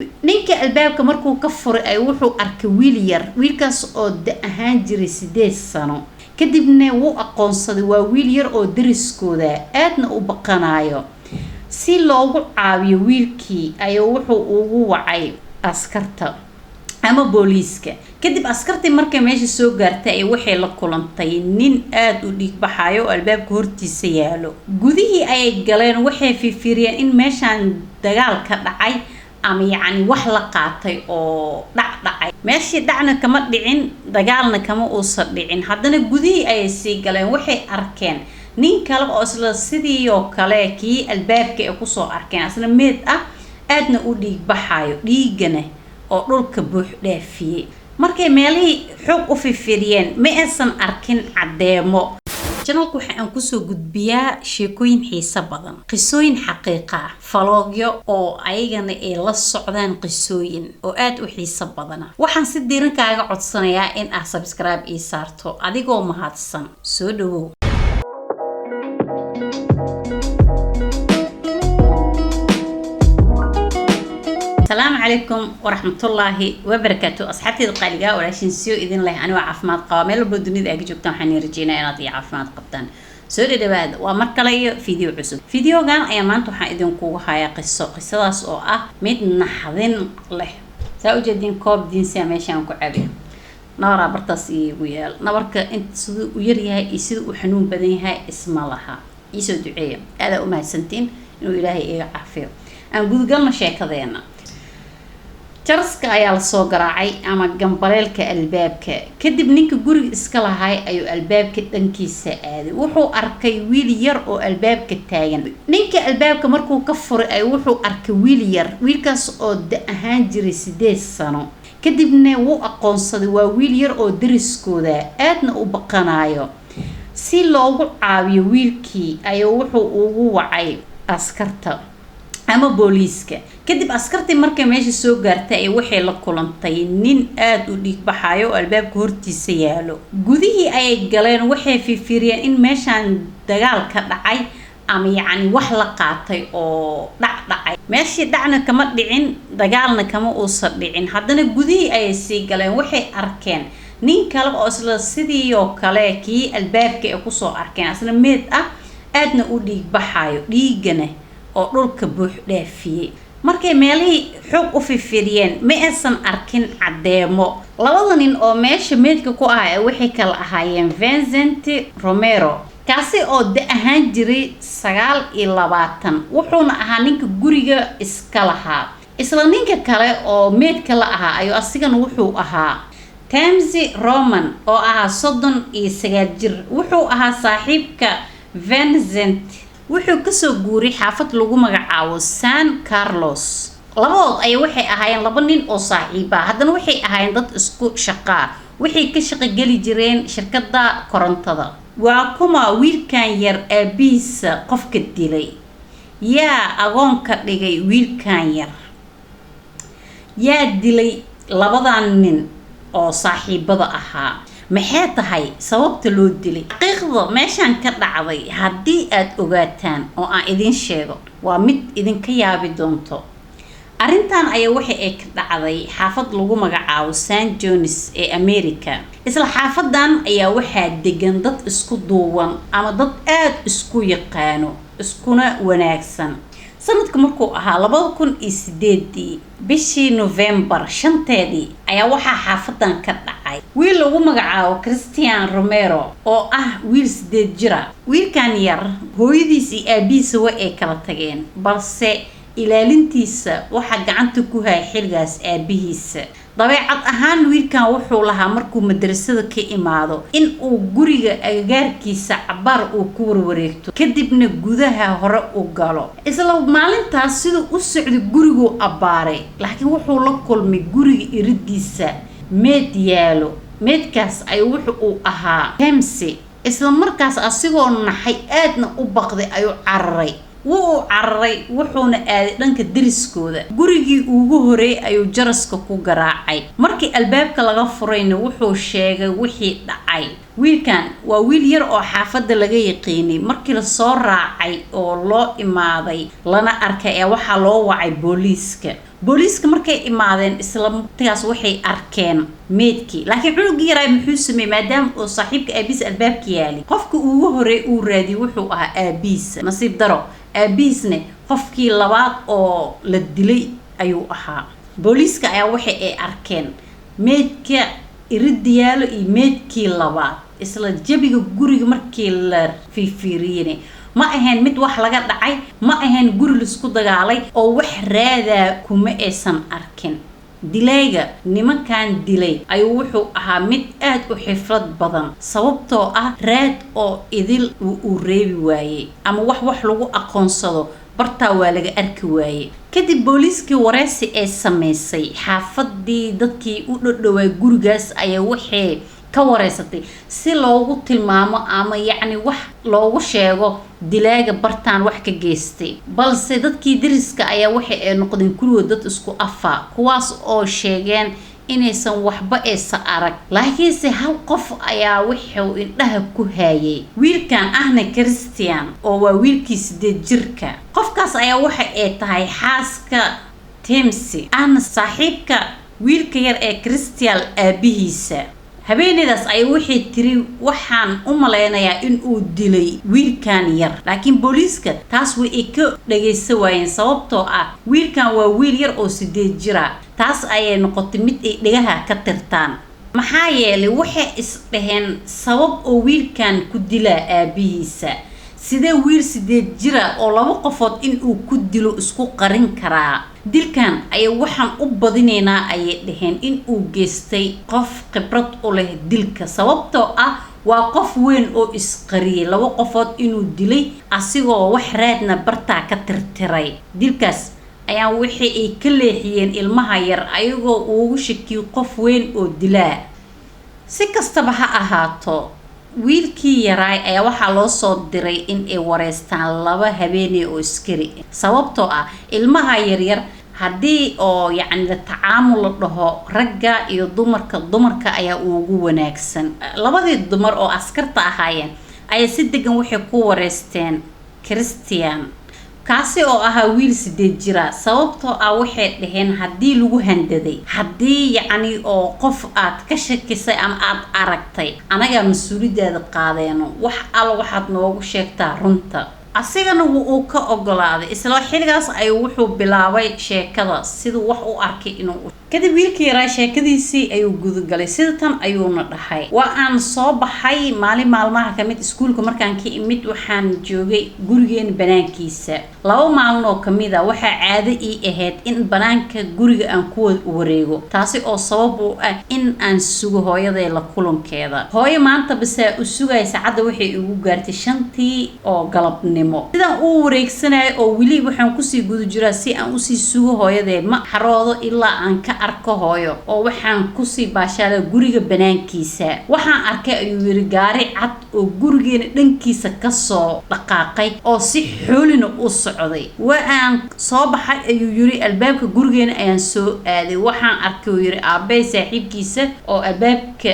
ninka albaabka markuu ka furay ay wuxuu arkay wiil yar wiilkaas oo ahaan jiray 8 sano kadibna wuu aqoonsaday waa wiil yar oo dariskooda aadna u baqanayo si loogu caawiyo wiilkii ayuu wuxuu ugu wacay askarta ama booliiska kadib askartii markay meesha soo gaartay ay waxay la kulantay nin aad u dhiig baxayo albaabka hortiisa yaalo gudihii ay galeen waxay fiiriyeen in meeshan dagaal ka dhacay ama yani wax la qaatay oo dhacay meeshii dhacna kama dhicin dagaalna kama uusan dhicin haddana gudihii ay sii galeen waxay arkeen nin kale oo isla sidii oo kale kii albaabka ay ku soo arkeen asna meed ah aadna u dhiig baxayo dhiigana oo dhulka buux dhaafiyay markay meelihii xog u fiiriyeen ma aysan arkin cadeemo channelku waxaan ku soo gudbiyaa sheekooyin xiiso badan qisooyin xaqiiqo ah falogyo oo ayagana ay la socdaan qisooyin oo aad u xiiso badan waxaan si diiran kaaga codsanayaa in aad subscribe ii saarto adigoo mahadsan soo dhawow السلام عليكم ورحمة الله وبركاته أصحابي القليقة ولكن سيو إذن الله أنا وعافمات قوامل بدوني ذا جبتم حني رجينا أنا ضيع عافمات قبطان سوري دباد ومركلي فيديو عسب فيديو كان أيام أنتو حايدون كوه هاي قصة أو ميد نحذن له سأوجدين كوب دين سامشان كعبي نورا برتصي ويال نورك أنت سدو ويريها يسدو وحنون بدنها اسم لها يسدو دعية هذا أمها سنتين إنه إلهي إيه عافيه أنا قد قلنا شيء كذينا jaraska ayaa la soo garaacay ama gambaleelka albaabka kadib ninka guriga iska lahay ayuu albaabka dhankiisa aaday wuxuu arkay wiil yar oo albaabka taagan ninka albaabka markuu ka furay ay wuxuu arkay wiil yar wiilkaas oo ahaan jiray 8 sano kadibna wuu aqoonsaday waa wiil yar oo dariskooda aadna u baqanayo si loogu caawiyo wiilkii ayuu wuxuu ugu wacay askarta ama booliiska kadib askartii markay meesha soo gaartay ay waxay la kulantay nin aad u dhiig baxayo albaabka hortiisa yaalo gudihii ay galeen waxay fiiriyeen in meeshan dagaal ka dhacay ama yani wax la qaatay oo dhacay meeshii dhacna kama dhicin dagaalna kama uusan dhicin haddana gudihii ay sii galeen waxay arkeen nin kale oo isla sidii oo kale kii albaabka ay ku soo arkeen asna meed ah aadna u dhiig baxayo dhiigana oo dhulka buux dhaafiyay markay meelihii xog u fiiriyeen ma aysan arkin cadeemo labada nin oo meesha meedka ku ah waxay kala ahaayeen Vincent Romero kaasi oo ahaan jiray 29 wuxuuna ahaa ninka guriga iska lahaa isla ninka kale oo meedka la ahaa ayuu asigana wuxuu ahaa Tamsi Roman oo ahaa 39 jir wuxuu ahaa saaxiibka Vincent wuxuu ka soo guuray xaafad lagu magacaabo San Carlos labadood ay waxay ahaayeen laba nin oo saaxiib ah haddana waxay ahaayeen dad isku shaqaa waxay ka shaqo gali jireen shirkadda korontada waa kuma wiilkan yar aabiisa qofka dilay yaa agoonka dhigay wiilkan yar yaa dilay labadan nin oo saaxiibada ahaa maxay tahay sababta loo dilay xaqiiqda meeshan ka dhacday haddii aad ogaataan oo aan idin sheego waa mid idin ka yaabi doonto arrintan ayaa waxa ay ka dhacday xaafad lagu magacaabo San Jones ee America isla xaafadan ayaa waxaa degan dad isku duuban ama dad aad isku yaqaano iskuna wanaagsan sanadka markuu ahaa 2008 bishii November 5 ayaa waxaa xaafadan ka dhacay wiil lagu magacaabo Christian Romero oo ah wiil 8 jira wiilkan yar hooyadiis iyo aabiisa way ay kala tageen balse ilaalintiisa waxa gacanta ku hay xilgaas aabihiisa dabeecad ahaan wiilkan wuxuu lahaa markuu madrasada ka imaado in uu guriga agagaarkiisa cabar uu ku warwareegto kadibna gudaha hore u galo isla maalintaas sidoo u socday gurigu abaaray laakiin wuxuu la kulmay guriga iridiisa meed yaalo meedkaas ay wuxuu ahaa Tamsi isla markaas asigoo naxay aadna u baqday ayuu cararay wuu cararay wuxuuna aaday dhanka dariskooda gurigii ugu horeey ayuu jaraska ku garaacay markii albaabka laga furayna wuxuu sheegay wixii dhacay wiilkan waa wiil yar oo xaafadda laga yaqiinay markii la soo raacay oo loo imaaday lana arkay waxa loo wacay booliiska booliiska markay imaadeen isla markaas waxay arkeen meedkii laakiin cunugii yaraa muxuu sameeyay maadaama uu saaxiibka aabiis albaabka yaali qofka ugu horey uu raadiyay wuxuu ahaa aabiis nasiib daro aabiisne qofkii labaad oo la dilay ayuu ahaa booliiska ayaa waxa ay arkeen meedka iridiyaalo iyo meedkii labaad isla jabiga guriga markii la fiiriyay ma ahayn mid wax laga dhacay ma ahayn guri la isku dagaalay oo wax raada kuma aysan arkin dilayga nimankan dilay ayuu wuxuu ahaa mid aad u xifrad badan sababtoo ah raad oo idil uu reebi waayay ama wax lagu aqoonsado bartaa waa laga arki waayay kadib booliiskii wareysi ee sameysay xaafadii dadkii u dhadhawaa gurigaas ayaa waxay ka wareysatay si loogu tilmaamo ama yacni wax loogu sheego dilaaga bartaan wax ka geystay balse dadkii dariska ayaa waxay ay noqdeen kuligood dad isku afa kuwaas oo sheegeen inaysan waxba aysan arag laakiinse hal qof ayaa wuxuu indhaha ku haayay wiilkan ahna Christian oo waa wiilkii 8 jirka qofkaas ayaa waxa ay tahay xaaska Timsi ahna saaxiibka wiilka yar ee Christian aabihiisa habeenadaas ay wixii tiri waxaan u maleynayaa in uu dilay wiilkan yar laakiin booliiska taas way ka dhageysan waayeen sababtoo ah wiilkan waa wiil yar oo 8 jira taas ayay noqotay mid ay dhagaha ka tirtaan maxaa yeelay waxay isdhaheen sabab oo wiilkan ku dilaa aabihiisa sidee wiil 8 jira oo laba qofood in uu ku dilo isku qarin karaa dilkan ay waxaan u badinaynaa ay dhaheen in uu geystay qof khibrad u leh dilka sababtoo ah waa qof weyn oo isqariyay laba qofood inuu dilay asigoo wax raadna bartaa ka tirtiray dilkaas ayaa wixii ay ka leexiyeen ilmaha yar ayagoo ugu shakiyo qof weyn oo dilaa si kastaba ha ahaato wiilkii yaray ayaa waxaa loo soo diray in ay wareystaan laba habeenay oo iskari sababtoo ah ilmaha yaryar haddii oo yacni la tacaamul la dhaho ragga iyo dumarka ayaa ugu wanaagsan labadii dumar oo askarta ahaayeen ayaa si degan waxay ku wareysteen Christian kaasi oo ahaa wiil 8 jira sababtoo ah waxay dhaheen haddii lagu handaday haddii yacni oo qof aad ka shakisay ama aad aragtay anaga mas'uuliyadda qaadeeno wax waxaad noogu sheegtaa runta asigana wuu ka ogolaaday isla xilligaas ay wuxuu bilaabay sheekada sidoo wax u arkay inuu kadib wiilkii yaraa sheekadiisii ayuu gudagalay sida tan ayuuna dhahay waa aan soo baxay maalmaha kamid iskuulka markaan ka imid waxaan joogay gurigeen banaankiisa laba maalin oo kamid ah waxa caado ii ahayd in banaanka guriga aan ku wareego taasi oo sabab u ah in aan sugo hooyaday la kulankeeda hooyo maanta bas u sugay saacada waxay ugu gaartay 5tii oo galabnimo sidaan uu wareegsanaay oo wili waxaan ku sii gudu jiraa si aan u sii sugo hooyaday ma xaroodo ilaa aan ka arko hooyo oo waxaan ku sii baashaada guriga banaankiisa waxaan arkay ayuu yiri gaari cad oo gurigeena dhankiisa ka soo dhaqaaqay oo si xoolina u socday waan soo baxay ayuu yiri albaabka gurigeena ayaan soo aaday waxaan arkay uu yiri aabay saaxiibkiisa oo albaabka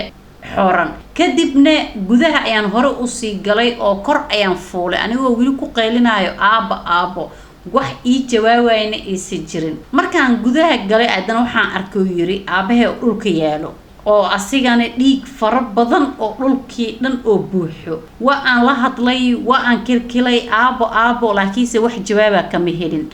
xoran kadibna gudaha ayaan hore u sii galay oo kor ayaan fuulay anigoo wili ku qeylinayo aabo wax ii jawaabayna iisi jirin markaan gudaha galay aadana waxaan arkay yiri aabahay dhulka yaalo oo asigana dhiig fara badan oo dhulkii dhan oo buuxo waa aan la hadlay waa aan kilkilay aabo laakiinse wax jawaaba kama helin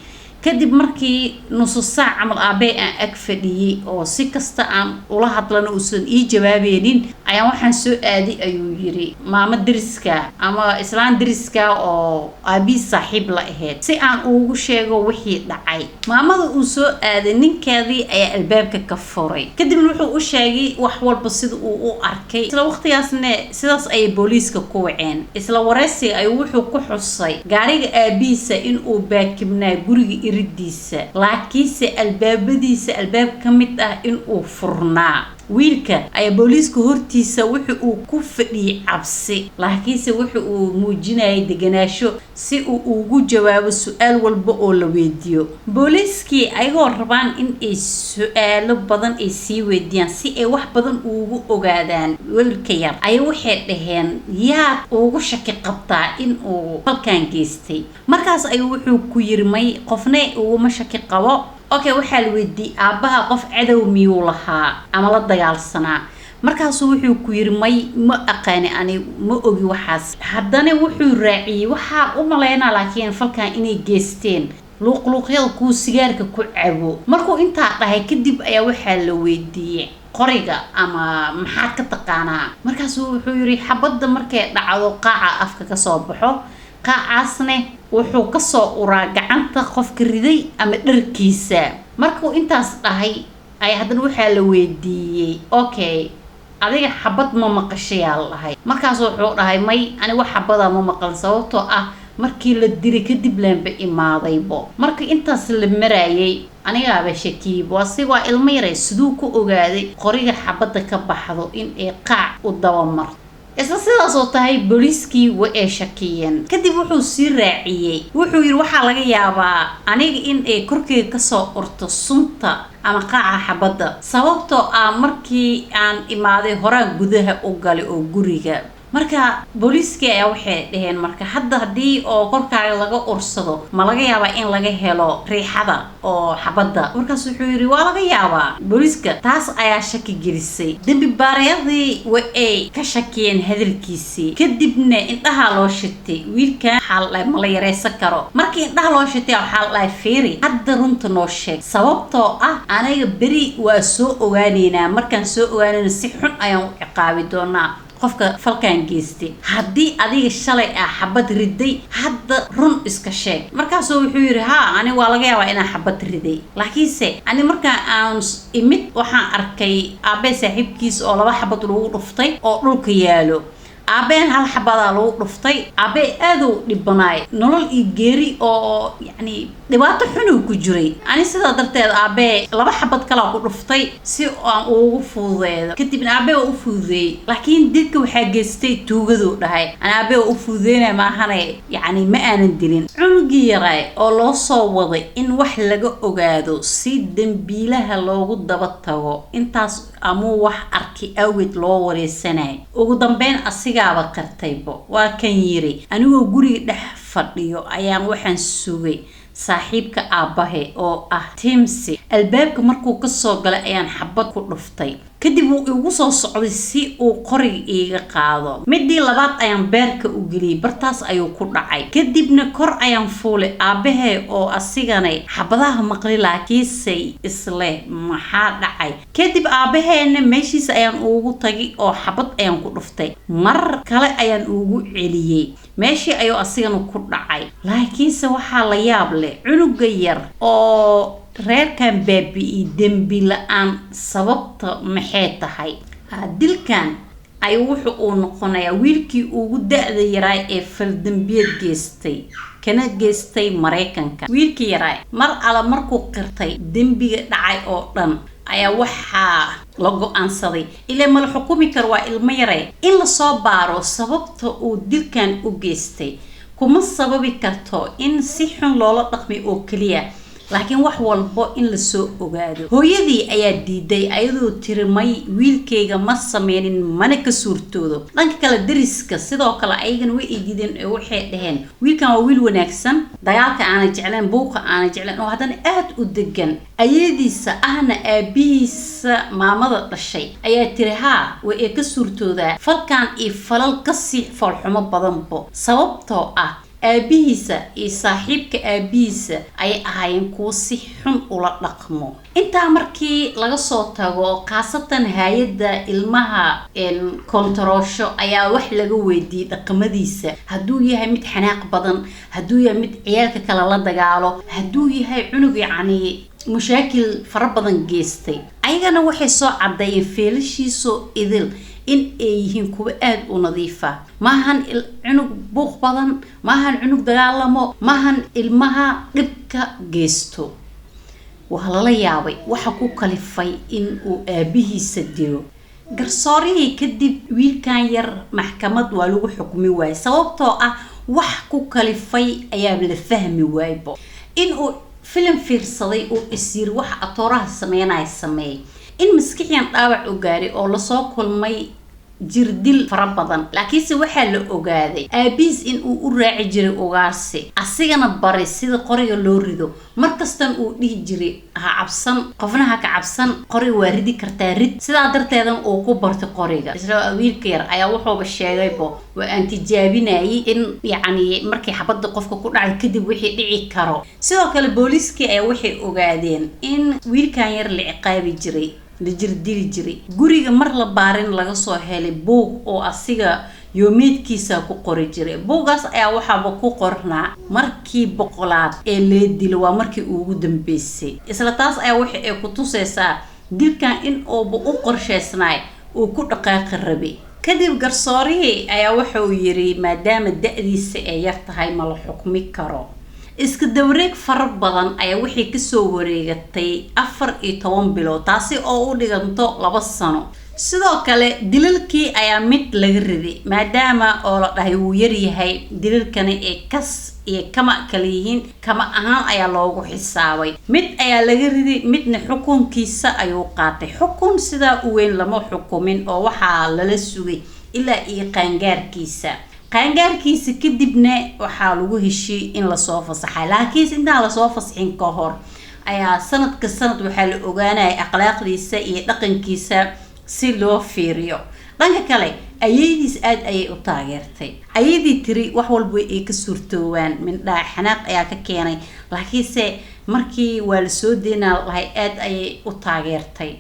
kadib markii nus saac amal aabay aan ag fadhiyay oo si kasta aan ula hadlana uusan ii jawaabeelin ayaan waxaan soo aaday ayuu yiri maama dariska ama islaan dariska oo aabi saaxiib la ahayd si aan ugu sheego wixii dhacay maamada uu soo aaday ninkeedii ayaa albaabka ka furay kadib wuxuu u sheegay wax walba sida uu u arkay isla waqtigaasna sidaas ay booliiska ku waceen isla wareysi ay wuxuu ku xusay gaariga aabiisa in uu baakibnaa guriga iridiisa laakiinse albaabadiisa albaab ka mid ah in uu furnaa wiilka ay booliiska hortiisa wuxuu ku fadhiyay cabsi laakiinse wuxuu muujinayay deganaasho si uu ugu jawaabo su'aal walba oo la weydiyo booliiskii ayagoo rabaan in ay su'aalo badan ay sii weydiiyaan si ay wax badan ugu ogaadaan wiilka yar ay waxay dhaheen yaa ugu shaki qabtaa in uu halkan geystay markaas ay wuxuu ku yirmay qofna ugu ma shaki qabo okay waxaa la weydiiyey aabaha qof cadow miyuu lahaa ama la dagaalsanaa markaasuu wuxuu ku yiri may ma aqaani ani ma ogi waxaas haddana wuxuu raaciyay waxaa u maleynaa laakiin falkan inay geysteen luuqluuqyada ku sigaarka ku cabo markuu intaa dhahay kadib ayaa waxaa la weydiiyey qoriga ama maxaad ka taqaanaa markaasuu wuxuu yiri xabadda markay dhacdo qaaca afka ka soo baxo qaacaasne wuxuu ka soo uraa gacanta qofka riday ama dharkiisa markuu intaas dhahay ay haddana waxaa la weydiiyey okay adiga xabad ma maqashayaa lahay markaas wuxuu dhahay may ani wax xabada ma maqal sababtoo ah markii la diray kadib laanba imaadaybo markii intaas la marayay anigaaba shakiib waa ilmo yar sidoo ku ogaaday qoriga xabada ka baxdo in ay qaac u daba marto isla sidaas oo tahay booliiskii way shakiyeen kadib wuxuu sii raaciyay wuxuu yiri waxa laga yaabaa aniga in ay korkeyga ka soo urto sunta ama qaaca xabada sababtoo ah markii aan imaaday horaan gudaha u galay oo guriga marka booliiska ayaa waxay dhaheen marka hadii oo korkaaga laga ursado ma laga yaabaa in laga helo riixada oo xabada markaas wuxuu yiri waa laga yaabaa booliiska taas ayaa shaki gelisay dambi baarayadii way ka shakiyeen hadalkiisii kadibna indhaha loo shitay wiilkan xal ma la yareysan karo markii indhaha loo shitay waxa la fiiri hadda runta noo sheeg sababtoo ah aniga beri waa soo ogaanayna markaan soo ogaanayna si xun ayaan u ciqaabi doonaa qofka falkan geystay hadii adiga shalay xabad riday hadda run iska sheeg markaas wuxuu yiri ani waa laga yaabaa inaan xabad riday laakiinse ani marka aan imid waxaan arkay aabe saaxiibkiis oo laba xabad lagu dhuftay oo dhulka yaalo aabeen hal xabada lagu dhuftay aabe aad u dhibanaay nolol iyo geeri oo yani dhibaato xun ku jiray ani sida darteed aabe laba xabad kala ku dhuftay si aan ugu fuudeedo kadib aabe u fuudeey laakiin dadka waxa geystay tuugadu dhahay aabe u fuudeena ma ahanay yani ma aanan dilin cunugii yaray oo loo soo waday in wax laga ogaado si dambiilaha loogu daba tago intaas amu wax arki awid loo wareesanay ugu dambeyn asigaaba qartaybo waa kan yiri anigoo guriga dhex fadhiyo ayaan waxaan sugay saaxiibka aabahe oo ah Timsi albaabka markuu ka soo galay ayaan xabad ku dhuftay kadib uu igu soo socday si uu qoriga iiga qaado midii labaad ayaan beerka u geliyay bartaas ayuu ku dhacay kadibna kor ayaan fuulay aabahe oo asigana xabadaha maqli laakiinse isle maxaa dhacay kadib aabaheena meeshiisa ayaan ugu tagay oo xabad ayaan ku dhuftay mar kale ayaan ugu celiyay meeshii ayuu asigana ku dhacay laakiinse waxaa la yaab leh cunuga yar oo reerkan baabi'i dambi la'aan sababta maxay tahay dilkan ay wuxuu noqonayaa wiilkii ugu da'da yaray ee faldambiyad geystay kana geystay Mareykanka wiilkii yaray mar ala markuu qirtay dambiga dhacay oo dhan ayaa waxa la go'aansaday ilaa mal xukumi kar waa ilmo yaray in la soo baaro sababta uu dilkan u geystay kuma sababi karto in si xun loola dhaqmi oo kaliya laakiin wax walbo in la soo ogaado hooyadii ayaa diiday ayadoo tirmay wiilkeyga ma sameeynin mana ka suurtoodo dhanka kale dariska sidoo kale ayagana way igideen oo waxay dhaheen wiilkan waa wiil wanaagsan dagaalka aan jeclaan buuqa aan jeclaan oo haddana aad u degan ayadiisa ahna aabihiisa maamada dhashay ayaa tiri way ka suurtoodaa falkan iyo falal ka sii falxumo badanbo sababtoo ah aabihiisa iyo saaxiibka aabihiisa ay ahaayeen kuwa si xun ula dhaqmo intaa markii laga soo tago qaasatan hay'adda ilmaha kontaroosho ayaa wax laga weydiiyay dhaqamadiisa haduu yahay mid xanaaq badan haduu yahay mid ciyaalka kala la dagaalo haduu yahay cunug yani mushakil fara badan geystay ayagana waxay soo cadeeyeen feelashiiso idil in ay yihiin kuwa aad u nadiif ah maahan cunug buuq badan maahan cunug dagaalamo maahan ilmaha dhibka geysto waxa la yaabay waxa ku kalifay in uu aabihiisa dilo garsoorihii kadib wiilkan yar maxkamad waa lagu xukumi waayay sababtoo ah wax ku kalifay ayaa la fahmi waaybo in uu filim fiirsaday oo isir wax atooraha sameeyay in maskixiyan dhaawac u gaaray oo la soo kulmay jirdil fara badan laakiinse waxaa la ogaaday aabiis in uu u raaci jiray ugaarsi asigana baray sida qoriga loo rido markastan uu dhihi jiray ha cabsan qofna ha ka cabsan qori waa ridi kartaa rid sidaa darteedan uu ku bartay qoriga isla wiilka yar ayaa wuxuuba sheegaybo waa aan tijaabinayay in yacni markii xabadda qofka ku dhacay kadib wixii dhici karo sidoo kale booliiskii ayaa waxay ogaadeen in wiilkan yar la ciqaabi jiray la jirdili jiray guriga mar la baarin laga soo helay buug oo asiga yoomeedkiisa ku qori jiray buugaas ayaa waxaaba ku qornaa markii boqolaad ee la dilo waa markii ugu dambeysay isla taas ayaa waxa ay ku tusaysaa dilkan in uuba u qorshaysnaay uu ku dhaqaaqi rabay kadib garsoorihii ayaa waxa uu yiri maadaama da'diisa ay yar tahay ma la xukmi karo iska dawreeg fara badan ayaa wixii ka soo wareegatay 14 bilood taasi oo u dhiganto 2 sano sidoo kale dilalkii ayaa mid laga riday maadaama oo la dhahay uu yar yahay dilalkana ee kas iyo kama kala yihiin kama ahaan ayaa loogu xisaabay mid ayaa laga riday midna xukunkiisa ayuu qaatay xukun sidaa u weyn lama xukumin oo waxaa lala sugay ilaa iyo qaangaarkiisa kadibna waxaa lagu heshiiyay in la soo fasaxay laakiin inta la soo fasaxin ka hor ayaa sanad waxaa la ogaanay akhlaaqdiisa iyo dhaqankiisa si loo fiiriyo dhanka kale ayadiis aad ayay u taageertay ayadii tiri wax walba ay ka suurtoowaan mindhaa xanaaq ayaa ka keenay laakiinse markii waa la soo deynaa lahay aad ayay u taageertay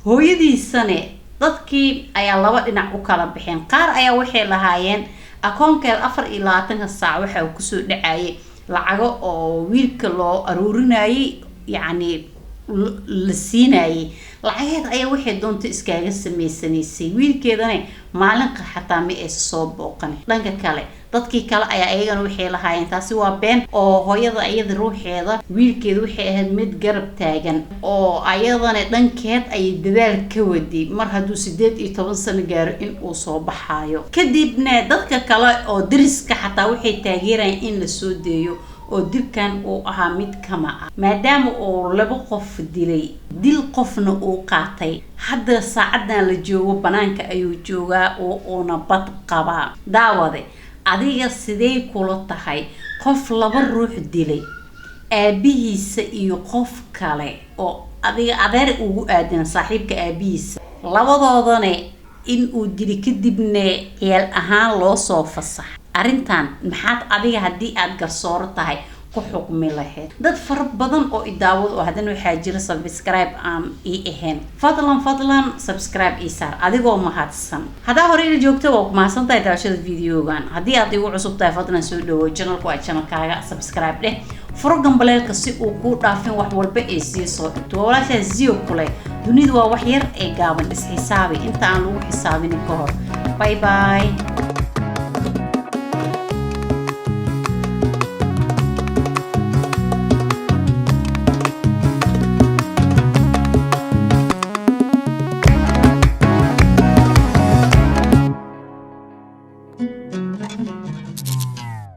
hooyadiisane dadkii ayaa laba dhinac u kala bixeen qaar ayaa waxay lahaayeen akoonkeed 24 saac waxa uu kusoo dhacayay lacago oo wiilka loo aruurinayay yacni la siinayay lacageed ayaa waxay doonto iskaaga sameysanaysay wiilkeedana maalin xataa ma ay soo booqan dhanka kale dadkii kale ayaa ayagana waxay lahaayeen taasi waa been oo hooyada ayada ruuxeeda wiilkeeda waxay ahayd mid garab taagan oo ayadana dhankeed ay dadaal ka wadi mar hadduu 18 sano gaaro in uu soo baxaayo kadibna dadka kale oo dariska xataa waxay taageerayaan in la soo deeyo oo dilkan uu ahaa mid kama ah maadaama uu 2 qof dilay dil qofna uu qaatay hadda saacadan la joogo banaanka ayuu joogaa oo una bad qabaa daawade adiga sidee kula tahay qof 2 ruux dilay aabihiisa iyo qof kale oo adiga adeer ugu aadan saaxiibka aabihiisa labadoodana in uu dili kadibna ciyaal ahaan loo soo fasax arintan maxaad adiga hadii aad garsooro tahay ku xukmi lahayd dad far badan oo idaawad oo hadana waxa jira subscribe aan ahayn fadlan subscribe isaar adigoo mahadsan hadaa hore ila joogto waa mahadsan tahay daawashada videogan hadii aad igu cusub tahay fadlan soo dhawo channelku waa channelkaaga subscribe dheh furo gambaleelka si uu ku dhaafin wax walba ee sii soo dhigto walaasha ziyo kule dunidu waa wax yar ee gaaban is xisaabi inta aan lagu xisaabin ka hor bye